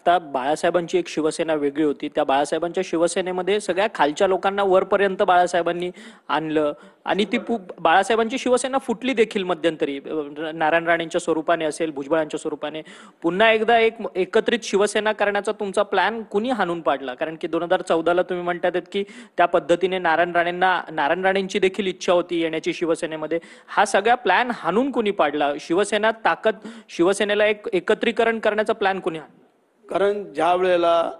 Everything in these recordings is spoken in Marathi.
आता बाळासाहेबांची एक शिवसेना वेगळी होती, त्या बाळासाहेबांच्या शिवसेनेमध्ये सगळ्या खालच्या लोकांना वरपर्यंत बाळासाहेबांनी आणलं आणि ती बाळासाहेबांची शिवसेना फुटली देखील मध्यंतरी, नारायण राणेंच्या स्वरूपाने असेल, भुजबळांच्या स्वरूपाने. पुन्हा एकदा एक एकत्रित शिवसेना करण्याचा तुमचा प्लॅन कुणी हाणून पाडला? कारण की 2014ला तुम्ही म्हणतात की त्या पद्धतीने नारायण राणेंची देखील इच्छा होती येण्याची शिवसेनेमध्ये. हा सगळा प्लॅन हाणून कुणी पाडला? शिवसेनेला एक एकत्रीकरण करण्याचा प्लॅन कुणी? कारण ज्या वेळेला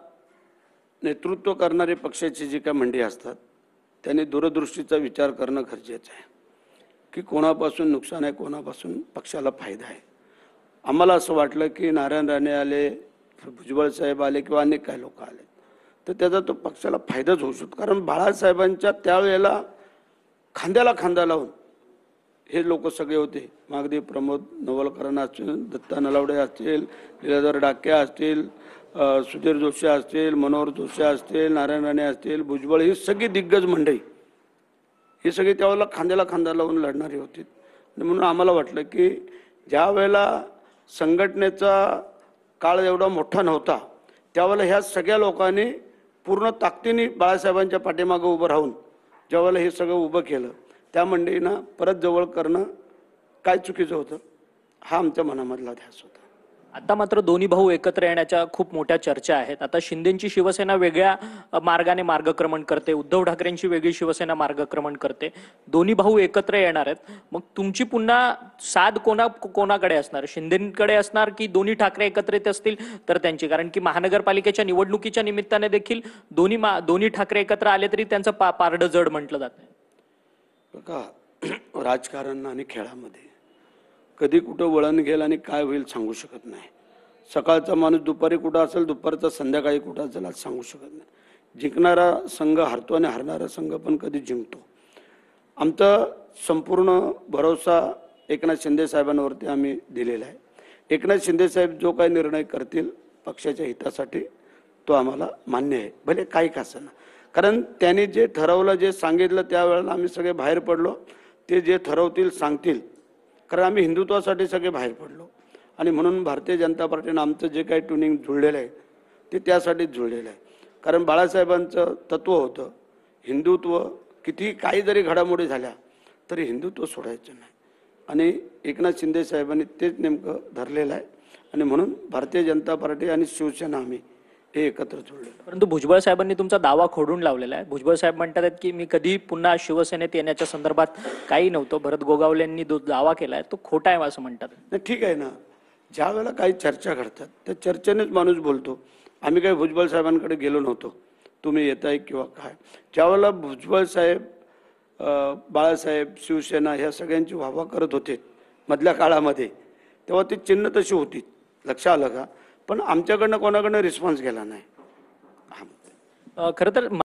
नेतृत्व करणारे पक्षाची जी काही मंडळी असतात त्यांनी दूरदृष्टीचा विचार करणं गरजेचं आहे की कोणापासून नुकसान आहे, कोणापासून पक्षाला फायदा आहे. आम्हाला असं वाटलं की नारायण राणे आले, भुजबळ साहेब आले किंवा अनेक काही लोक आले तर त्याचा तो पक्षाला फायदाच होऊ शकतो. कारण बाळासाहेबांच्या त्यावेळेला खांद्याला खांदा लावून हे लोक सगळे होते. मागदी प्रमोद नवलकरण असतील, दत्ता नलावडे असतील, लीलाधर डाके असतील, सुधीर जोशी असतील, मनोहर जोशी असतील, नारायण राणे असतील, भुजबळ, ही सगळी दिग्गज मंडळी ही सगळी त्यावेळेला खांद्याला खांदा लावून लढणारी होती. म्हणून आम्हाला वाटलं की ज्या वेळेला संघटनेचा काळ एवढा मोठा नव्हता त्यावेळेला ह्या सगळ्या लोकांनी पूर्ण ताकदीने बाळासाहेबांच्या पाठीमागे उभं राहून ज्यावेळेला हे सगळं उभं केलं त्या मंडळींना परत जवळ करणं काय चुकीचं होतं हा आमच्या मनामधला ध्यास होता. आता मात्र दोन्ही भाऊ एकत्र येण्याच्या खूप मोठ्या चर्चा आहेत. आता शिंदेची शिवसेना वेगळ्या मार्गाने मार्गक्रमण करते, उद्धव ठाकरेंची वेगळी शिवसेना मार्गक्रमण करते, दोन्ही भाऊ एकत्र येणार आहेत. मग तुमची पुन्हा साध कोणाकडे असणार? शिंदेकडे असणार की दोन्ही ठाकरे एकत्र येत असतील तर त्यांची? कारण की महानगरपालिकेच्या निवडणुकीच्या निमित्ताने देखील दोन्ही ठाकरे एकत्र आले तरी त्यांचं पारडं जड म्हटलं जातं. बघा, राजकारण आणि खेळामध्ये कधी कुठं वळण घेईल आणि काय होईल सांगू शकत नाही. सकाळचा माणूस दुपारी कुठं असेल, दुपारचा संध्याकाळी कुठं असेल आज सांगू शकत नाही. जिंकणारा संघ हारतो आणि हारणारा संघ पण कधी जिंकतो. आमचा संपूर्ण भरोसा एकनाथ शिंदे साहेबांवरती आम्ही दिलेला आहे. एकनाथ शिंदे साहेब जो काही निर्णय करतील पक्षाच्या हितासाठी तो आम्हाला मान्य आहे, भले काही का असेना. कारण त्यांनी जे ठरवलं, जे सांगितलं त्यावेळेला आम्ही सगळे बाहेर पडलो. ते जे ठरवतील सांगतील, कारण आम्ही हिंदुत्वासाठी सगळे बाहेर पडलो आणि म्हणून भारतीय जनता पार्टीनं आमचं जे काही ट्युनिंग जुळलेलं आहे ते त्यासाठीच जुळलेलं आहे. कारण बाळासाहेबांचं तत्व होतं हिंदुत्व, किती काही जरी घडामोडी झाल्या तरी हिंदुत्व सोडायचं नाही आणि एकनाथ शिंदे साहेबांनी तेच नेमकं धरलेलं आहे आणि म्हणून भारतीय जनता पार्टी आणि शिवसेना आम्ही हे एकत्र जुळले. परंतु भुजबळ साहेबांनी तुमचा दावा खोडून लावलेला आहे. भुजबळ साहेब म्हणतात की मी कधी पुन्हा शिवसेनेत येण्याच्या संदर्भात काही नव्हतं. भरत गोगावलेंनी दावा केलाय तो खोटा आहे असं म्हणतात. ठीक आहे ना, ज्या वेळेला काही चर्चा घडतात त्या चर्चेनेच माणूस बोलतो. आम्ही काही भुजबळ साहेबांकडे गेलो नव्हतो तुम्ही येताय किंवा काय. ज्यावेळेला भुजबळ साहेब, बाळासाहेब, शिवसेना ह्या सगळ्यांची वाहवा करत होते मधल्या काळामध्ये तेव्हा ती चिन्ह तशी होती, लक्षात आलं का. पण आमच्याकडनं कोणाकडनं रिस्पॉन्स गेला नाही. खरं तर